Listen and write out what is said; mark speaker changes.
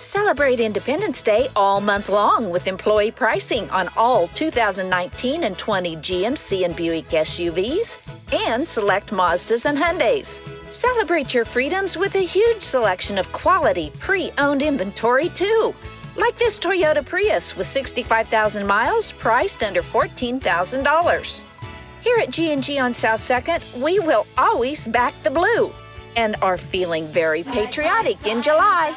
Speaker 1: Celebrate Independence Day all month long with employee pricing on all 2019 and 20 GMC and Buick SUVs and select Mazdas and Hyundais. Celebrate your freedoms with a huge selection of quality pre-owned inventory too. Like this Toyota Prius with 65,000 miles priced under $14,000. Here at G&G on South 2nd, we will always back the blue and are feeling very patriotic in July.